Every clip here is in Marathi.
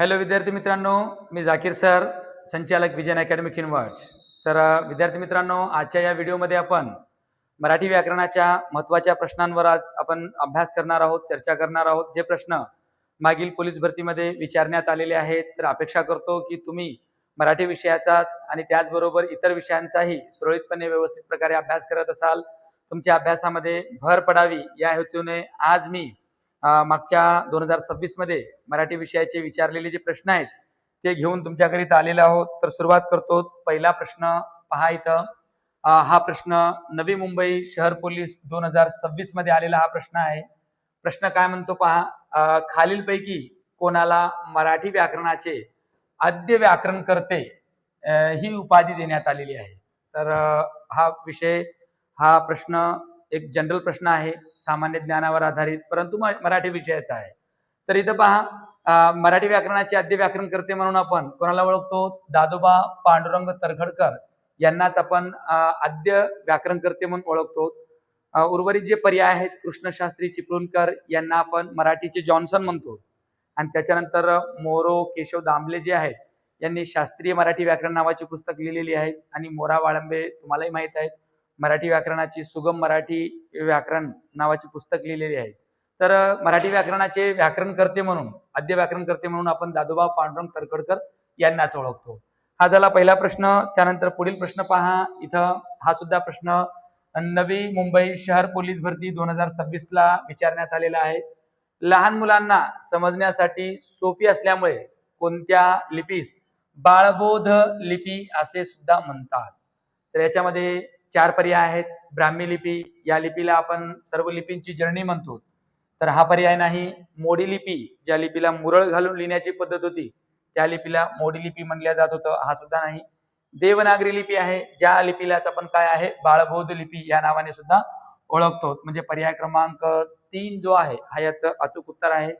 हॅलो विद्यार्थी मित्रांनो, मी जाकीर सर, संचालक विजन अकॅडमी किनवट्स. तर विद्यार्थी मित्रांनो, आजच्या या व्हिडिओमध्ये आपण मराठी व्याकरणाच्या महत्त्वाच्या प्रश्नांवर आज आपण अभ्यास करणार आहोत, चर्चा करणार आहोत. जे प्रश्न मागील पोलीस भरतीमध्ये विचारण्यात आलेले आहेत, तर अपेक्षा करतो की तुम्ही मराठी विषयाचाच आणि त्याचबरोबर इतर विषयांचाही सुरळीतपणे व्यवस्थित प्रकारे अभ्यास करत असाल. तुमच्या अभ्यासामध्ये भर पडावी या हेतूने आज मी मागच्या 2026 मध्ये मराठी विषयाचे विचारलेले जे प्रश्न आहेत ते घेऊन तुमच्याकरिता आलेलो आहोत. तर सुरुवात करतो. पहिला प्रश्न पहा इथं. हा प्रश्न नवी मुंबई शहर पोलीस 2026 मध्ये आलेला हा प्रश्न आहे. प्रश्न काय म्हणतो पहा. खालीलपैकी कोणाला मराठी व्याकरणाचे आद्य व्याकरणकर्ते ही उपाधी देण्यात आलेली आहे. तर हा प्रश्न एक जनरल प्रश्न आहे, सामान्य ज्ञानावर आधारित, परंतु मराठी विषयाचा आहे. तर इथं पहा, मराठी व्याकरणाचे आद्य व्याकरणकर्ते म्हणून आपण कोणाला ओळखतो? दादोबा पांडुरंग तरखडकर यांनाच आपण आद्य व्याकरणकर्ते म्हणून ओळखतो. उर्वरित जे पर्याय आहेत, कृष्णशास्त्री चिपळूणकर यांना आपण मराठीचे जॉन्सन म्हणतो, आणि त्याच्यानंतर मोरो केशव दामले जे आहेत यांनी शास्त्रीय मराठी व्याकरण नावाची पुस्तक लिहिलेली आहेत, आणि मोरा वाळंबे तुम्हालाही माहित आहेत, मराठी व्याकरणाची सुगम मराठी व्याकरण नावाची पुस्तक लिहिलेली आहे. तर मराठी व्याकरणाचे व्याकरणकर्ते म्हणून, आद्य व्याकरणकर्ते म्हणून आपण दादोबा पांडुरंग तरखडकर यांनाच ओळखतो. हा झाला पहिला प्रश्न. त्यानंतर पुढील प्रश्न पहा इथं. हा सुद्धा प्रश्न नवी मुंबई शहर पोलीस भरती 2026 ला विचारण्यात आलेला आहे. लहान मुलांना समजण्यासाठी सोपी असल्यामुळे कोणत्या लिपीस बाळबोध लिपी असे सुद्धा म्हणतात? तर याच्यामध्ये 4 पर्याय आहेत. ब्राह्मी लिपी, या लिपीला आपण सर्व लिपींची जननी म्हणतो, तर हा पर्याय नाही. मोडी लिपी, ज्या लिपीला मुरळ घालून लिहिण्याची पद्धत होती त्या लिपीला मोडी लिपी म्हणल्या जात होतं, हा सुद्धा नाही. देवनागरी लिपी आहे, ज्या लिपीलाच आपण काय आहे, बाळबोध लिपी या नावाने सुद्धा ओळखतो. म्हणजे पर्याय क्रमांक 3 जो आहे हा याचं अचूक उत्तर आहे.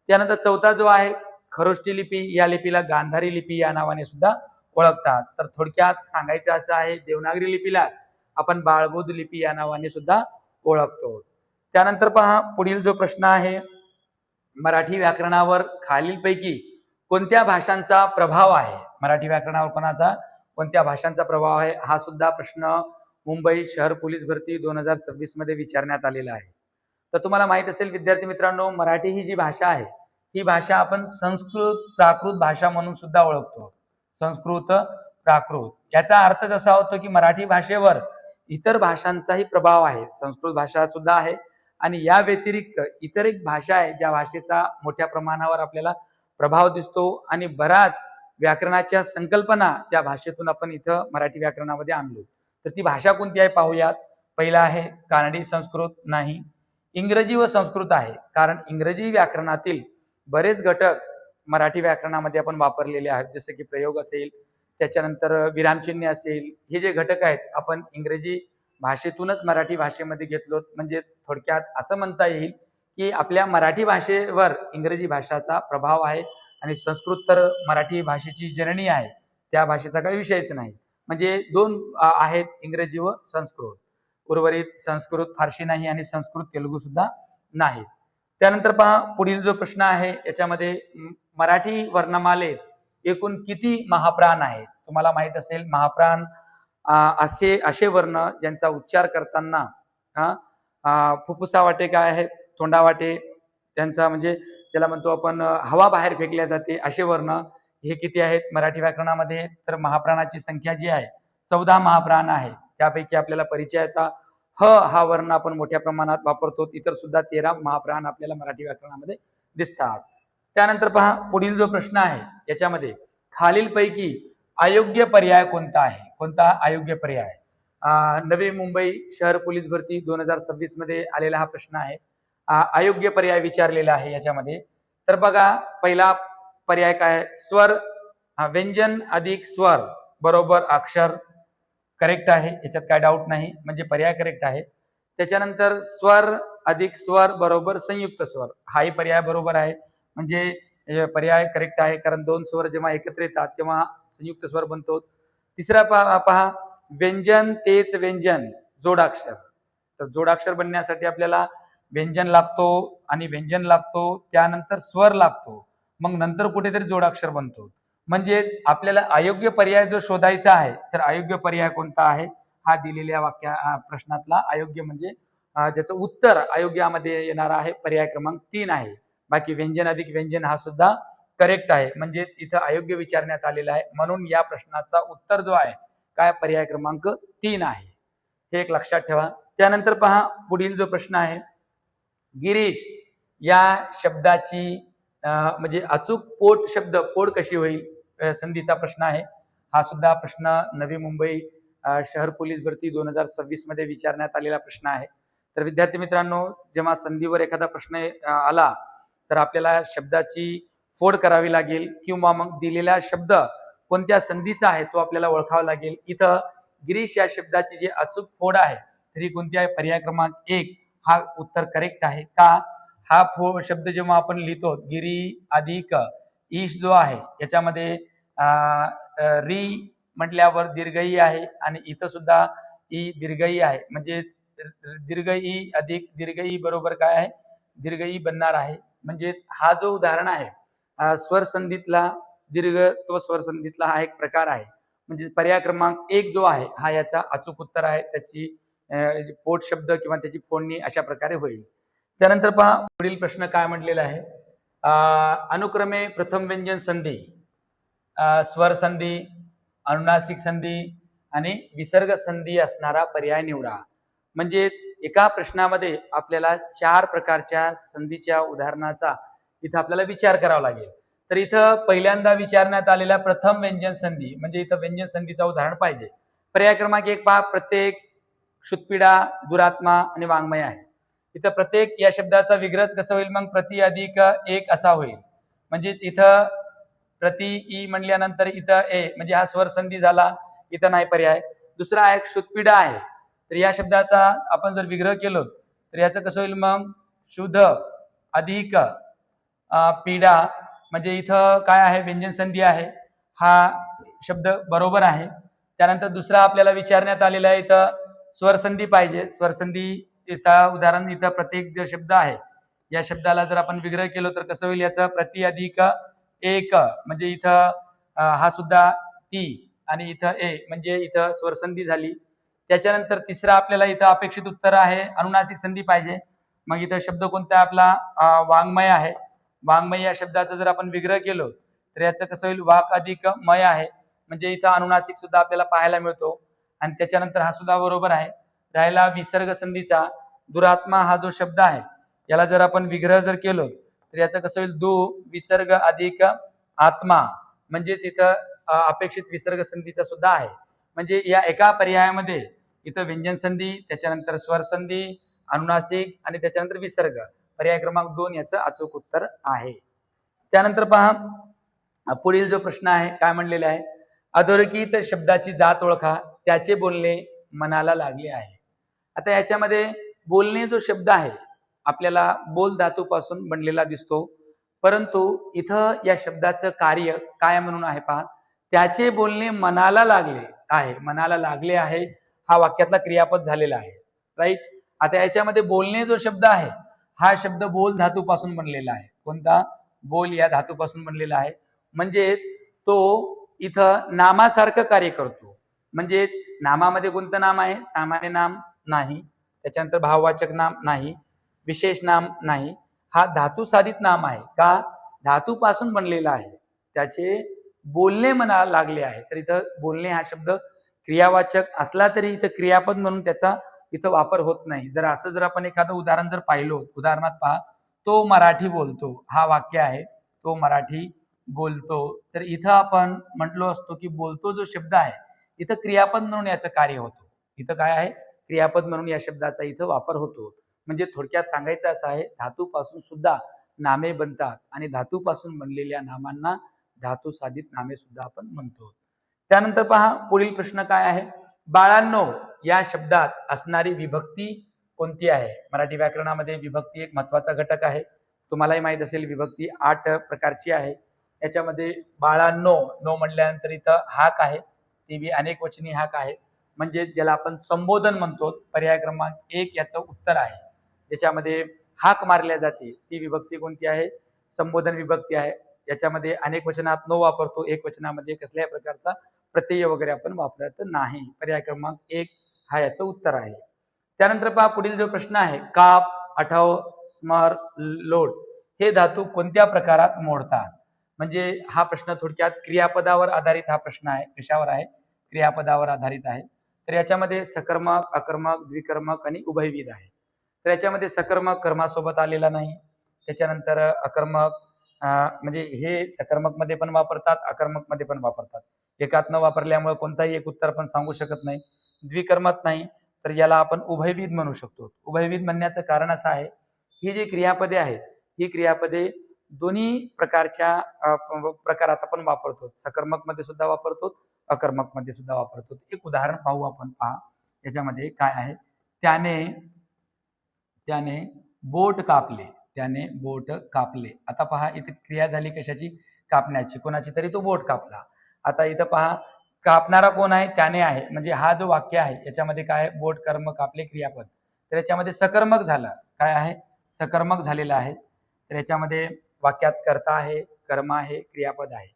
त्यानंतर चौथा जो आहे, खरोष्टी लिपी, या लिपीला गांधारी लिपी या नावाने सुद्धा ओळखतात. तर थोडक्यात सांगायचं असं आहे, देवनागरी लिपीलाच आपण बाळबोध लिपी या नावाने सुद्धा ओळखतो. त्यानंतर पहा पुढील जो प्रश्न आहे, मराठी व्याकरणावर खालीलपैकी कोणत्या भाषांचा प्रभाव आहे? मराठी व्याकरणावर कोणत्या भाषांचा प्रभाव आहे? हा सुद्धा प्रश्न मुंबई शहर पोलीस भरती 2026 मध्ये विचारण्यात आलेला आहे. तर तुम्हाला माहित असेल विद्यार्थी मित्रांनो, मराठी ही जी भाषा आहे ही भाषा आपण संस्कृत प्राकृत भाषा म्हणून सुद्धा ओळखतो. संस्कृत प्राकृत याचा अर्थ असा होतो की मराठी भाषेवर इतर भाषांचाही प्रभाव आहे. संस्कृत भाषा सुद्धा आहे, आणि या व्यतिरिक्त इतर एक भाषा आहे ज्या भाषेचा मोठ्या प्रमाणावर आपल्याला प्रभाव दिसतो, आणि बराच व्याकरणाच्या संकल्पना त्या भाषेतून आपण इथं मराठी व्याकरणामध्ये आणलो. तर ती भाषा कोणती आहे पाहूयात. पहिला आहे कानडी संस्कृत, नाही. इंग्रजी व संस्कृत आहे, कारण इंग्रजी व्याकरणातील बरेच घटक मराठी व्याकरणामध्ये आपण वापरलेले आहेत, जसे की प्रयोग असेल, त्याच्यानंतर विरामचिन्ह असेल, हे जे घटक आहेत आपण इंग्रजी भाषेतूनच मराठी भाषेमध्ये घेतलो. म्हणजे थोडक्यात असं म्हणता येईल की आपल्या मराठी भाषेवर इंग्रजी भाषाचा प्रभाव आहे, आणि संस्कृत तर मराठी भाषेची जननी आहे, त्या भाषेचा काही विषयच नाही. म्हणजे 2 आहेत, इंग्रजी व संस्कृत. उर्वरित संस्कृत फारशी नाही, आणि संस्कृत तेलुगू सुद्धा नाही. त्यानंतर पहा पुढील जो प्रश्न आहे, याच्यामध्ये मराठी वर्णमालेत एकूण किती महाप्राण आहेत? तुम्हाला माहित असेल, महाप्राण असे वर्ण ज्यांचा उच्चार करताना फुफ्फुसावाटे काय आहे, तोंडावाटे त्यांचा, म्हणजे त्याला म्हणतो आपण हवा बाहेर फेकल्या जाते, असे वर्ण हे किती आहेत मराठी व्याकरणामध्ये? तर महाप्राणाची संख्या जी आहे 14 महाप्राण आहे. त्यापैकी आपल्याला परिचयाचा ह हा वर्ण आपण मोठ्या प्रमाणात वापरतो. इतर सुद्धा 13 महाप्राण आपल्याला मराठी व्याकरणामध्ये दिसतात. त्यानंतर पहा पुढील जो प्रश्न आहे, याच्यामध्ये खालीलपैकी अयोग्य पर्याय कोणता आहे? कोणता अयोग्य पर्याय? नवी मुंबई शहर पोलीस भरती 2026 मध्ये आलेला हा प्रश्न आहे. अयोग्य पर्याय विचारलेला आहे याच्यामध्ये. तर बघा, पहिला पर्याय काय? स्वर, व्यंजन अधिक स्वर बरोबर अक्षर, करेक्ट आहे, याच्यात काय डाऊट नाही, म्हणजे पर्याय करेक्ट आहे. त्याच्यानंतर स्वर अधिक स्वर बरोबर संयुक्त स्वर, हाही पर्याय बरोबर आहे, म्हणजे पर्याय करेक्ट आहे, कारण 2 स्वर जेव्हा एकत्र येतात तेव्हा संयुक्त स्वर बनतो. तिसरा पहा, व्यंजन तेच व्यंजन जोडाक्षर. तर जोडाक्षर बनण्यासाठी आपल्याला व्यंजन लागतो आणि व्यंजन लागतो, त्यानंतर स्वर लागतो, मग नंतर कुठेतरी जोडाक्षर बनतो. म्हणजेच आपल्याला अयोग्य पर्याय जो शोधायचा आहे, तर अयोग्य पर्याय कोणता आहे, हा दिलेल्या प्रश्नातला अयोग्य म्हणजे ज्याचं उत्तर अयोग्यामध्ये येणार आहे पर्याय क्रमांक 3 आहे. बाकी व्यंजन अधिक व्यंजन हा सुद्धा करेक्ट आहे. म्हणजे इथं अयोग्य विचारण्यात आलेला आहे, म्हणून या प्रश्नाचा उत्तर जो आहे काय पर्याय क्रमांक 3 आहे. हे एक लक्षात ठेवा. त्यानंतर पहा पुढील जो प्रश्न आहे, गिरीश या शब्दाची म्हणजे अचूक पोट शब्द पोट कशी होईल संधीचा प्रश्न आहे. हा सुद्धा प्रश्न नवी मुंबई शहर पोलीस भरती 2026 मध्ये विचारण्यात आलेला प्रश्न आहे. तर विद्यार्थी मित्रांनो, जेव्हा संधीवर एखादा प्रश्न आला तर आपल्याला शब्दाची फोड करावी लागेल किंवा मग दिलेला शब्द कोणत्या संधीचा आहे तो आपल्याला ओळखावा लागेल. इथं गिरीश या शब्दाची जी अचूक फोड आहे तरी कोणती आहे, पर्याय क्रमांक 1 हा उत्तर करेक्ट आहे. का हा शब्द जेव्हा आपण लिहितो गिरी अधिक ईश जो आहे याच्यामध्ये री म्हटल्यावर दीर्घई आहे आणि इथं सुद्धा ई दीर्घई आहे. म्हणजेच दीर्घ ई अधिक दीर्घ ई बरोबर काय आहे, दीर्घ ई बनणार आहे. म्हणजेच हा जो उदाहरण आहे स्वर संधीतला दीर्घ तो स्वर संधीतला हा एक प्रकार आहे. म्हणजे पर्याय क्रमांक 1 जो आहे हा याचा अचूक उत्तर आहे. त्याची पोट शब्द किंवा त्याची फोडणी अशा प्रकारे होईल. त्यानंतर पहा पुढील प्रश्न काय म्हटलेला आहे, अनुक्रमे प्रथम व्यंजन संधी, स्वर संधी, अनुनासिक संधी आणि विसर्ग संधी असणारा पर्याय निवडा. म्हणजेच एका प्रश्नामध्ये आपल्याला 4 प्रकारच्या संधीच्या उदाहरणाचा इथं आपल्याला विचार करावा लागेल. तर इथं पहिल्यांदा विचारण्यात आलेल्या प्रथम व्यंजन संधी म्हणजे इथं व्यंजन संधीचा उदाहरण पाहिजे. पर्याय क्रमांक 1 पहा, प्रत्येक, क्षुत्पिडा, दुरात्मा आणि वाङ्मय आहे. इथं प्रत्येक या शब्दाचा विग्रह कसं होईल, मग प्रति अधिक 1 असा होईल. म्हणजेच इथं प्रति ई म्हणल्यानंतर इथं ए म्हणजे हा स्वर संधी झाला, इथं नाही पर्याय. दुसरा आहे क्षुत्पिडा आहे, तर या शब्दाचा आपण जर विग्रह केलो तर याचं कसं होईल, मग शुद्ध अधिक पीडा म्हणजे इथं काय आहे, व्यंजन संधी आहे, हा शब्द बरोबर आहे. त्यानंतर दुसरा आपल्याला विचारण्यात आलेला आहे इथं स्वरसंधी पाहिजे. स्वरसंधीचा उदाहरण इथं प्रत्येक जो शब्द आहे या शब्दाला जर आपण विग्रह केलो तर कसं होईल, याचं प्रति अधिक 1 म्हणजे इथं हा सुद्धा ती आणि इथं ए म्हणजे इथं स्वरसंधी झाली. त्याच्यानंतर तिसरा आपल्याला इथं अपेक्षित उत्तर आहे अनुनासिक संधी पाहिजे. मग इथं शब्द कोणता आपला वाङ्मय आहे. वाङ्मय या शब्दाचा जर आपण विग्रह केलो तर याचं कसं होईल, वाक अधिक मय आहे म्हणजे इथं अनुनासिक सुद्धा आपल्याला पाहायला मिळतो. आणि त्याच्यानंतर हा सुद्धा बरोबर आहे. राहिला विसर्ग संधीचा, दुरात्मा हा जो शब्द आहे याला जर आपण विग्रह जर केलो तर याचं कसं होईल, दु विसर्ग अधिक आत्मा म्हणजेच इथं अपेक्षित विसर्ग संधीचा सुद्धा आहे. म्हणजे या एका पर्यायामध्ये इथं व्यंजन संधी, त्याच्यानंतर स्वर संधी, अनुनासिक आणि त्याच्यानंतर विसर्ग, पर्याय क्रमांक 2 याचं अचूक उत्तर आहे. त्यानंतर पहा पुढील जो प्रश्न आहे काय म्हणलेले आहे, अधोरेखित शब्दाची जात ओळखा, त्याचे बोलणे मनाला लागले आहे. आता याच्यामध्ये बोलणे जो शब्द आहे आपल्याला बोल धातूपासून बनलेला दिसतो, परंतु इथं या शब्दाचं कार्य काय म्हणून आहे पहा, त्याचे बोलणे मनाला लागले आहे. मनाला लागले आहे हा वाक्यातला क्रियापद झालेला आहे, राईट. आता याच्यामध्ये बोलणे जो शब्द आहे हा शब्द बोल धातूपासून बनलेला आहे. कोणता, बोल या धातूपासून बनलेला आहे. म्हणजेच तो इथं नामासारखं कार्य करतो. म्हणजेच नामामध्ये कोणतं नाम आहे, सामान्य नाम नाही, त्याच्यानंतर भाववाचक नाम नाही, विशेष नाम नाही, हा धातू साधित नाम आहे. का, धातूपासून बनलेला आहे, त्याचे बोलणे मनाला लागले आहे. तर इथं बोलणे हा शब्द क्रियावाचक असला तरी इथं क्रियापद म्हणून त्याचा इथं वापर होत नाही. जर असं जर आपण एखादं उदाहरण जर पाहिलो, उदाहरणात पहा, तो मराठी बोलतो, हा वाक्य आहे, तो मराठी बोलतो. तर इथं आपण म्हटलो असतो की बोलतो जो शब्द आहे इथं क्रियापद म्हणून याचं कार्य होतो. इथं काय आहे, क्रियापद म्हणून या शब्दाचा इथं वापर होतो. म्हणजे थोडक्यात सांगायचं असं आहे, धातूपासून सुद्धा नामे बनतात आणि धातूपासून बनलेल्या नामांना धातू साधित नामे सुद्धा आपण म्हणतो. त्यानंतर पहा पुढील प्रश्न काय आहे, बाळांनो या शब्दात असणारी विभक्ती कोणती आहे. मराठी व्याकरणामध्ये विभक्ती एक महत्वाचा घटक आहे. तुम्हालाही माहित असेल विभक्ती 8 प्रकारची आहे. याच्यामध्ये बाळांनो, नो म्हणल्यानंतर इथं हाक आहे, ती बी अनेक वचनी हाक आहे. म्हणजे ज्याला आपण संबोधन म्हणतो, पर्याय क्रमांक 1 याचं उत्तर आहे. ज्याच्यामध्ये हाक मारल्या जाते ती विभक्ती कोणती आहे, संबोधन विभक्ती आहे. याच्यामध्ये अनेक वचनात नो वापरतो, एक वचनामध्ये कसल्याही प्रकारचा प्रत्यय वगैरे आपण वापरत नाही. पर्याय क्रमांक 1 हा याचं उत्तर आहे. त्यानंतर पहा पुढील जो प्रश्न आहे, काप, आठव, स्मर, लोट हे धातू कोणत्या प्रकारात मोडतात? म्हणजे हा प्रश्न थोडक्यात क्रियापदावर आधारित हा प्रश्न आहे. कशावर आहे? क्रियापदावर आधारित आहे. तर याच्यामध्ये सकर्मक, अकर्मक, द्विकर्मक आणि उभयविध आहे. तर याच्यामध्ये सकर्मक कर्मासोबत आलेला नाही. त्याच्यानंतर अकर्मक म्हणजे हे सकर्मक मध्ये पण वापरतात, अकर्मक मध्ये पण वापरतात. एकात न वापरल्यामुळे कोणताही एक उत्तर आपण सांगू शकत नाही. द्विकर्मक नाही, तर याला आपण उभयविध म्हणू शकतो. उभयविध म्हणण्याचं कारण असं आहे, ही जी क्रियापदे आहेत ही क्रियापदे दोन्ही प्रकारच्या प्रकारात आपण वापरतो. सकर्मक मध्ये सुद्धा वापरतो, अकर्मक मध्ये सुद्धा वापरतो. एक उदाहरण पाहू आपण. पहा याच्यामध्ये काय आहे. त्याने बोट कापले. त्याने बोट कापले. आता पहा इथे क्रिया झाली कशाची? कापण्याची. कोणाची तरी तो बोट कापला. आता इथं पहा कापणारा कोण आहे? त्याने आहे. म्हणजे हा जो वाक्य आहे याच्यामध्ये काय आहे? बोट, कर्म, कापले, क्रियापद. तर याच्यामध्ये सकर्मक झालं. काय आहे? सकर्मक झालेलं आहे. तर याच्यामध्ये वाक्यात कर्ता आहे, कर्म आहे, क्रियापद आहे.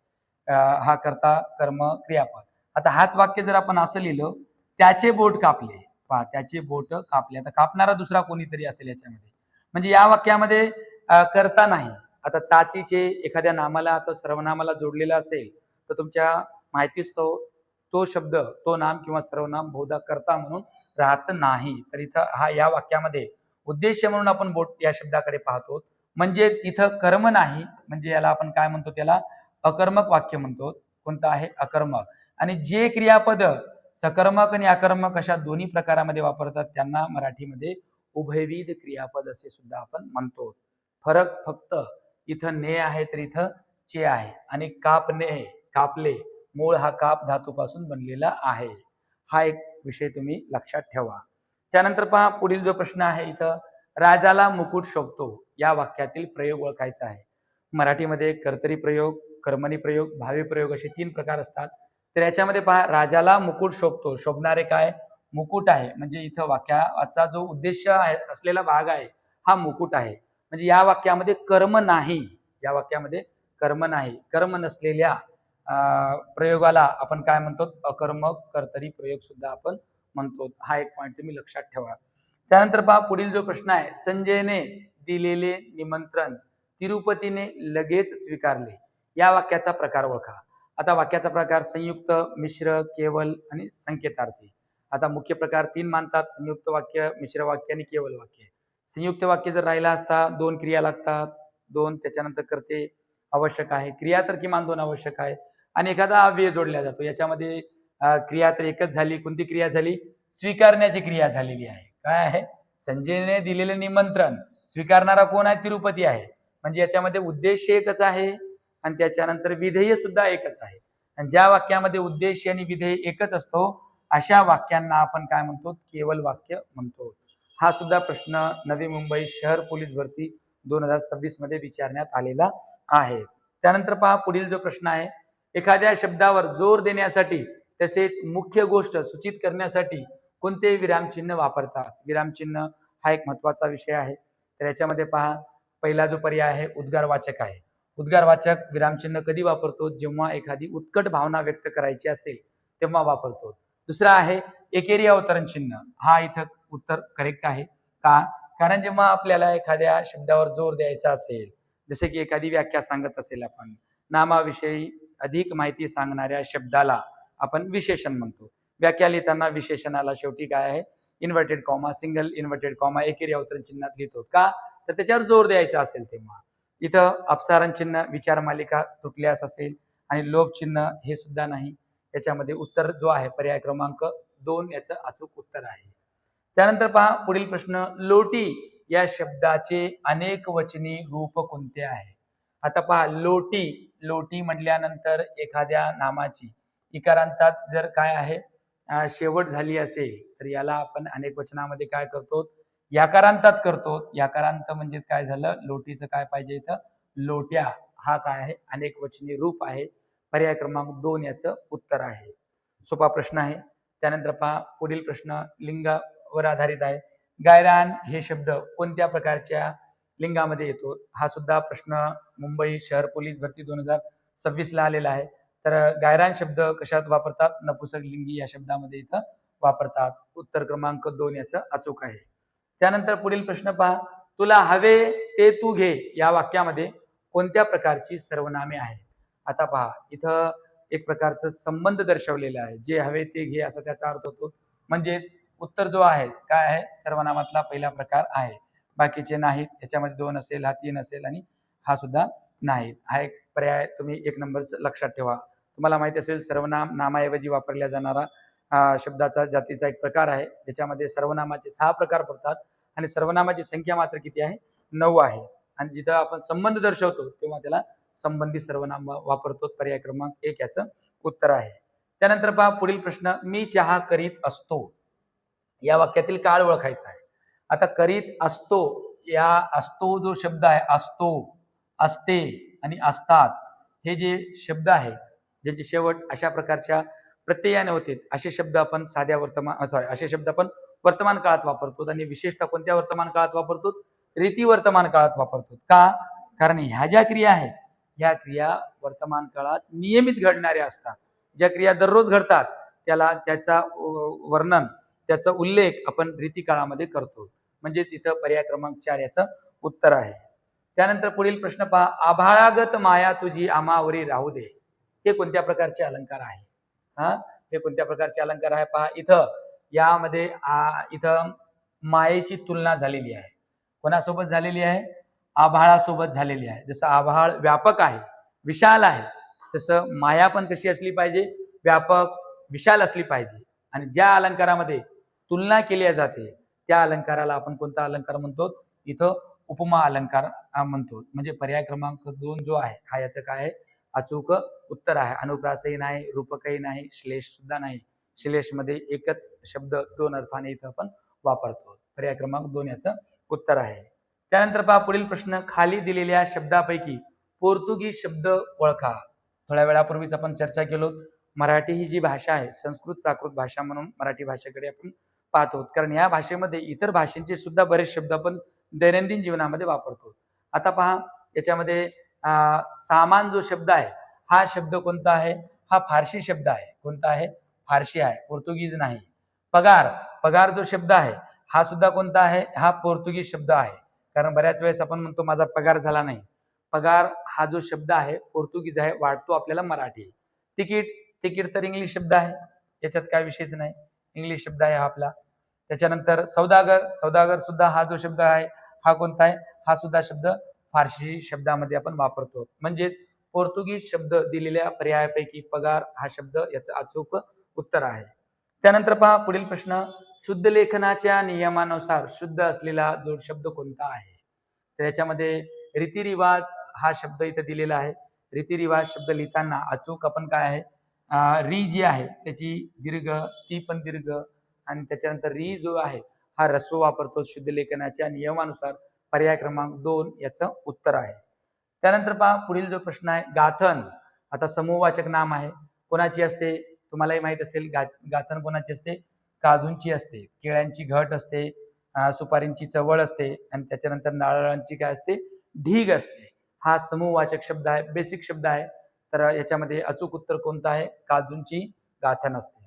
हा कर्ता, कर्म, क्रियापद. आता हाच वाक्य जर आपण असं लिहिलं, त्याचे बोट कापले. पहा त्याचे बोट कापले. आता कापणारा दुसरा कोणीतरी असेल याच्यामध्ये. म्हणजे या वाक्यामध्ये कर्ता नाही. आता चाचीचे एखाद्या नामाला आता सर्वनामाला जोडलेला असेल तर तुमच्या माहितीच तो शब्द, तो नाम किंवा सर्वनाम बहुधा कर्ता म्हणून राहत नाही. तर इथं हा या वाक्यामध्ये उद्देश म्हणून आपण बोट या शब्दाकडे पाहतो. म्हणजेच इथं कर्म नाही, म्हणजे याला आपण काय म्हणतो? त्याला अकर्मक वाक्य म्हणतो. कोणतं आहे? अकर्मक. आणि जे क्रियापद सकर्मक आणि अकर्मक अशा दोन्ही प्रकारामध्ये वापरतात त्यांना मराठीमध्ये उभयविध क्रियापद असे सुद्धा आपण म्हणतो. फरक फक्त इथं ने आहे तर इथं चे आहे. आणि कापणे, कापले, मूळ हा काप धातूपासून बनलेला आहे. हा एक विषय तुम्ही लक्षात ठेवा. त्यानंतर पहा पुढील जो प्रश्न आहे इथं, राजाला मुकुट शोभतो या वाक्यातील प्रयोग ओळखायचा आहे. मराठीमध्ये कर्तरी प्रयोग, कर्मणी प्रयोग, भावी प्रयोग असे 3 प्रकार असतात. तर याच्यामध्ये पहा राजाला मुकुट शोभतो. शोभणारे काय? मुकुट आहे. म्हणजे इथं वाक्याचा जो उद्देश आहे असलेला भाग आहे हा मुकुट आहे. म्हणजे या वाक्यामध्ये कर्म नाही. या वाक्यामध्ये कर्म नाही. कर्म नसलेल्या प्रयोगाला आपण काय म्हणतो? अकर्मक कर्तरी प्रयोग सुद्धा आपण म्हणतो. हा एक पॉईंट तुम्ही लक्षात ठेवा. त्यानंतर पहा पुढील जो प्रश्न आहे, संजयने दिलेले निमंत्रण तिरुपतीने लगेच स्वीकारले या वाक्याचा प्रकार ओळखा. आता वाक्याचा प्रकार संयुक्त, मिश्र, केवल आणि संकेतार्थी. आता मुख्य प्रकार 3 मानतात: संयुक्त वाक्य, मिश्र वाक्य आणि केवल वाक्य. संयुक्त वाक्य जर राहिला असता 2 क्रिया लागतात, 2 त्याच्यानंतर करते आवश्यक आहे, क्रिया तर किमान 2 आवश्यक आहे आणि एखादा अव्यय जोडला जातो. याच्यामध्ये क्रिया तर एकच झाली. कोणती क्रिया झाली? स्वीकारण्याची क्रिया झालेली आहे. काय आहे? संजयने दिलेले निमंत्रण स्वीकारणारा कोण आहे? तिरुपती आहे. म्हणजे याच्यामध्ये उद्देश एकच आहे आणि त्याच्यानंतर विधेय सुद्धा एकच आहे. आणि ज्या वाक्यामध्ये उद्देश आणि विधेय एकच असतो अशा वाक्यांना आपण काय म्हणतो? केवल वाक्य म्हणतो. हा सुद्धा प्रश्न नवी मुंबई शहर पोलीस भरती 2026 मध्ये विचारण्यात आलेला आहे. त्यानंतर पहा पुढील जो प्रश्न आहे, एखाद्या शब्दावर जोर देण्यासाठी तसेच मुख्य गोष्ट सूचित करण्यासाठी कोणते विरामचिन्ह वापरतात? विरामचिन्ह हा एक महत्वाचा विषय आहे. तर याच्यामध्ये पहा पहिला जो पर्याय आहे उद्गारवाचक आहे. उद्गारवाचक विरामचिन्ह कधी वापरतो? जेव्हा एखादी उत्कट भावना व्यक्त करायची असेल तेव्हा वापरतो. दुसरा आहे एकेरी अवतरण चिन्ह. हा इथं उत्तर करेक्ट आहे. का? कारण जेव्हा आपल्याला एखाद्या शब्दावर जोर द्यायचा असेल, जसे की एखादी व्याख्या सांगत असेल, आपण नामाविषयी अधिक माहिती सांगणाऱ्या शब्दाला आपण विशेषण म्हणतो. व्याख्या लिहिताना विशेषणाला शेवटी काय आहे? Inverted comma, single inverted comma एकेरी अवतरण चिन्हात लिहितो. का? तर त्याच्यावर जोर द्यायचा असेल तेव्हा. इथं अपसारण चिन्ह विचार मालिका तुटल्यास असेल आणि लोभ चिन्ह हे सुद्धा नाही. याच्यामध्ये उत्तर जो आहे पर्याय क्रमांक 2 याचं अचूक उत्तर आहे. त्यानंतर पहा पुढील प्रश्न, लोटी या शब्दाचे अनेक वचनी रूप कोणते आहे? आता पहा लोटी, लोटी म्हटल्यानंतर एखाद्या नामाची इकारांतात जर काय आहे शेवट झाली असेल तर याला आपण अनेक वचनामध्ये काय करतो? याकारांतात करतो. याकारांत म्हणजेच काय झालं? लोटीचं काय पाहिजे इथं? लोट्या. हा काय आहे? अनेक वचनी रूप आहे. पर्याय क्रमांक 2 याचं उत्तर आहे. सोपा प्रश्न आहे. त्यानंतर पहा पुढील प्रश्न लिंगावर आधारित आहे. गायरान हे शब्द कोणत्या प्रकारच्या लिंगामध्ये येतो. हा सुद्धा प्रश्न मुंबई शहर पोलीस भरती 2026 ला आलेला आहे. तर गायरान शब्द कशात वापरतात? नपुसक लिंगी या शब्दामध्ये इथं वापरतात. उत्तर क्रमांक 2 याचं अचूक आहे. त्यानंतर पुढील प्रश्न पहा, तुला हवे ते तू घे या वाक्यामध्ये कोणत्या प्रकारची सर्वनामे आहेत? आता पहा, इथं एक प्रकारचं संबंध दर्शवलेला आहे. जे हवे ते घे असा त्याचा अर्थ होतो. म्हणजेच उत्तर जो आहे काय आहे? सर्वनामातला पहिला प्रकार आहे. बाकीचे नाहीत. याच्यामध्ये 2 असेल, हा 3 असेल आणि हा सुद्धा नाही. हा एक पर्याय तुम्ही 1 नंबरचं लक्षात ठेवा. तुम्हाला माहिती असेल सर्वनाम नामाऐवजी वापरल्या जाणारा शब्दाचा जातीचा एक प्रकार आहे. त्याच्यामध्ये सर्वनामाचे 6 प्रकार पडतात आणि सर्वनामाची संख्या मात्र किती आहे? 9 आहे. आणि जिथं आपण संबंध दर्शवतो तेव्हा त्याला संबंधी सर्वनाम वापरतो. पर्याय क्रमांक 1 याचं उत्तर आहे. त्यानंतर पहा पुढील प्रश्न, मी चहा करीत असतो या वाक्यातील काळ ओळखायचा आहे. आता करीत असतो या असतो जो शब्द आहे, असतो, असते आणि असतात हे जे शब्द आहेत ज्यांचे शेवट अशा प्रकारच्या प्रत्ययाने होते असे शब्द आपण साध्या असे शब्द आपण वर्तमान काळात वापरतो. आणि विशेषतः कोणत्या वर्तमान काळात वापरतो? रीती वर्तमान काळात वापरतो. का? कारण ह्या ज्या क्रिया आहेत ह्या क्रिया वर्तमान काळात नियमित घडणाऱ्या असतात. ज्या क्रिया दररोज घडतात त्याला त्याचा वर्णन, त्याचा उल्लेख आपण रीती काळामध्ये करतो. म्हणजेच इथं पर्याय क्रमांक 4 याचं उत्तर आहे. त्यानंतर पुढील प्रश्न पहा, आभाळागत माया तुझी आमावरी राहू दे हे कोणत्या प्रकारचे अलंकार आहे? हे कोणत्या प्रकारचे अलंकार आहे? पहा, इथं यामध्ये इथं मायेची तुलना झालेली आहे. कोणासोबत झालेली आहे? आभाळासोबत झालेली आहे. जसं आभाळ व्यापक आहे, विशाल आहे, तसं माया पण कशी असली पाहिजे? व्यापक, विशाल असली पाहिजे. आणि ज्या अलंकारामध्ये तुलना केली जाते त्या अलंकाराला आपण कोणता अलंकार म्हणतो? इथं उपमा अलंकार म्हणतो. म्हणजे पर्याय क्रमांक 2 जो आहे हा याचं काय आहे? अचूक उत्तर आहे. अनुप्रासही नाही, रूपकही नाही, श्लेष सुद्धा नाही. श्लेष मध्ये एकच शब्द 2 अर्थाने इथं आपण वापरतो. पर्याय क्रमांक 2 याचं उत्तर आहे. त्यानंतर पहा पुढील प्रश्न, खाली दिलेल्या शब्दापैकी पोर्तुगीज शब्द ओळखा. थोड्या वेळापूर्वीच आपण चर्चा केलो, मराठी ही जी भाषा आहे संस्कृत प्राकृत भाषा म्हणून मराठी भाषेकडे आपण पाहतो. कारण या भाषेमध्ये इतर भाषांचे सुद्धा बरेच शब्द आपण दैनंदिन जीवनामध्ये वापरतो. आता पहा याच्यामध्ये सामान जो शब्द आहे हा शब्द कोणता आहे? हा फारसी शब्द आहे. कोणता आहे? फारसी आहे, पोर्तुगीज नाही. पगार, पगार जो शब्द आहे हा सुद्धा कोणता आहे? हा पोर्तुगीज शब्द आहे. कारण बऱ्याच वेळेस आपण म्हणतो माझा पगार झाला नाही. पगार हा जो शब्द आहे पोर्तुगीज आहे, वाटतो आपल्याला मराठी. तिकीट, तिकीट तर इंग्लिश शब्द आहे, याच्यात काय विशेष नाही, इंग्लिश शब्द आहे हा आपला. त्याच्यानंतर सौदागर, सौदागर सुद्धा हा जो शब्द आहे हा कोणता आहे? हा सुद्धा शब्द फारसी शब्दामध्ये आपण वापरतो. म्हणजेच पोर्तुगीज शब्द दिलेल्या पर्यायापैकी पगार हा शब्द याचं अचूक उत्तर आहे. त्यानंतर पहा पुढील प्रश्न, शुद्ध लेखनाच्या नियमानुसार शुद्ध असलेला जोड शब्द कोणता आहे? तर याच्यामध्ये रीतिरिवाज हा शब्द इथे दिलेला आहे. रीतिरिवाज शब्द लिहिताना अचूक आपण काय आहे? री जी आहे त्याची दीर्घ, ती पण दीर्घ, आणि त्याच्यानंतर री जो आहे हा ऱ्हस्व वापरतो शुद्ध लेखनाच्या नियमानुसार. पर्याय क्रमांक 2 याचं उत्तर आहे. त्यानंतर पहा पुढील जो प्रश्न आहे, गाथन. आता समूहवाचक नाम आहे, कोणाची असते? तुम्हालाही माहित असेल. गाथन कोणाची असते? काजूंची असते, केळ्यांची घट असते, सुपारींची चवळ असते आणि त्याच्यानंतर नारळांची काय असते? ढीग असते. हा समूहवाचक शब्द आहे, बेसिक शब्द आहे. तर याच्यामध्ये अचूक उत्तर कोणतं आहे? काजूंची गाथन असते.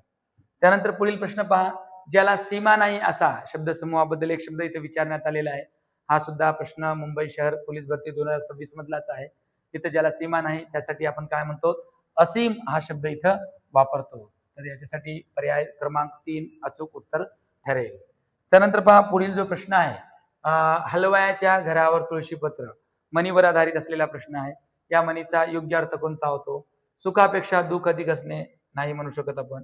त्यानंतर पुढील प्रश्न पहा, ज्याला सीमा नाही असा शब्द समूहाबद्दल एक शब्द इथे विचारण्यात आलेला आहे. हा सुद्धा प्रश्न मुंबई शहर पोलीस भरती 2026 मधलाच आहे. तिथे ज्याला सीमा नाही त्यासाठी आपण काय म्हणतो? असीम हा शब्द इथं वापरतो. तर याच्यासाठी पर्याय क्रमांक 3 अचूक उत्तर ठरेल. त्यानंतर पहा पुढील जो प्रश्न आहे, हलवायाच्या घरावर तुळशीपत्र, मनीवर आधारित असलेला प्रश्न आहे. या मनीचा योग्य अर्थ कोणता होतो? सुखापेक्षा दुःख अधिक असणे नाही म्हणू शकत आपण.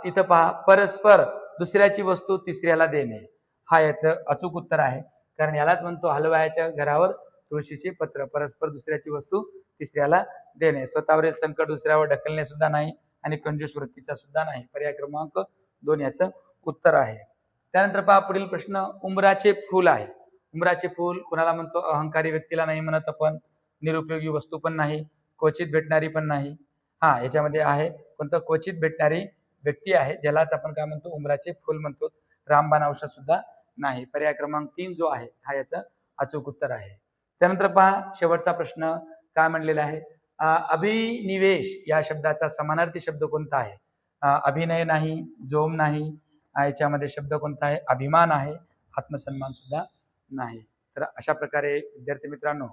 इथं पहा, परस्पर दुसऱ्याची वस्तू तिसऱ्याला देणे हा याचं अचूक उत्तर आहे. कारण यालाच म्हणतो हलवायाच्या घरावर तुळशीचे पत्र. परस्पर दुसऱ्याची वस्तू तिसऱ्याला देणे. स्वतःवरील संकट दुसऱ्यावर ढकलणे सुद्धा नाही आणि कंजूस वृत्तीचा सुद्धा नाही. पर्याय क्रमांक 2 याचं उत्तर आहे. त्यानंतर पहा पुढील प्रश्न, उंबराचे फूल आहे. उंबराचे फूल कोणाला म्हणतो? अहंकारी व्यक्तीला नाही म्हणत आपण, निरुपयोगी वस्तू पण नाही, क्वचित भेटणारी पण नाही. याच्यामध्ये आहे कोणतं? क्वचित भेटणारी व्यक्ती आहे, ज्यालाच आपण काय म्हणतो? उंबराचे फूल म्हणतो. रामबाण औषध सुद्धा नाही. पर्याय क्रमांक 3 जो आहे हा याचं अचूक उत्तर आहे. त्यानंतर पहा शेवटचा प्रश्न काय म्हणलेला आहे. अभिनिवेश या शब्दाचा समानार्थी शब्द कोणता आहे? अभिनय नाही, जोम नाही, याच्यामध्ये शब्द कोणता आहे? अभिमान आहे, आत्मसन्मान सुद्धा नाही. तर अशा प्रकारे विद्यार्थी मित्रांनो,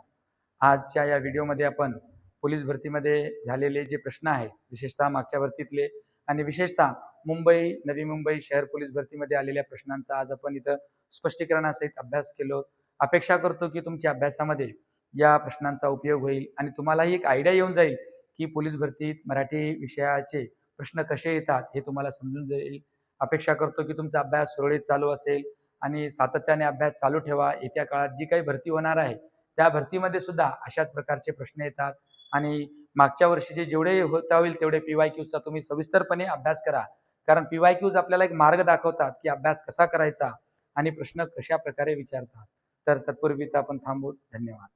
आजच्या या व्हिडिओमध्ये आपण पोलीस भरतीमध्ये झालेले जे प्रश्न आहेत, विशेषतः मागच्या भरतीतले आणि विशेषतः मुंबई, नवी मुंबई शहर पोलीस भरतीमध्ये आलेल्या प्रश्नांचा आज आपण इथं स्पष्टीकरणासहित अभ्यास केलो. अपेक्षा करतो की तुमच्या अभ्यासामध्ये या प्रश्नांचा उपयोग होईल आणि तुम्हालाही एक आयडिया येऊन जाईल की पोलीस भरतीत मराठी विषयाचे प्रश्न कसे येतात हे तुम्हाला समजून जाईल. अपेक्षा करतो की तुमचा अभ्यास सुरळीत चालू असेल आणि सातत्याने अभ्यास चालू ठेवा. येत्या काळात जी काही भरती होणार आहे त्या भरतीमध्ये सुद्धा अशाच प्रकारचे प्रश्न येतात आणि मागच्या वर्षीचे जेवढे होता होईल तेवढे PYQचा तुम्ही सविस्तरपणे अभ्यास करा. कारण PYQज आपल्याला एक मार्ग दाखवतात की अभ्यास कसा करायचा आणि प्रश्न कशा प्रकारे विचारतात. तर तत्पूर्वी आपण थांबू. धन्यवाद.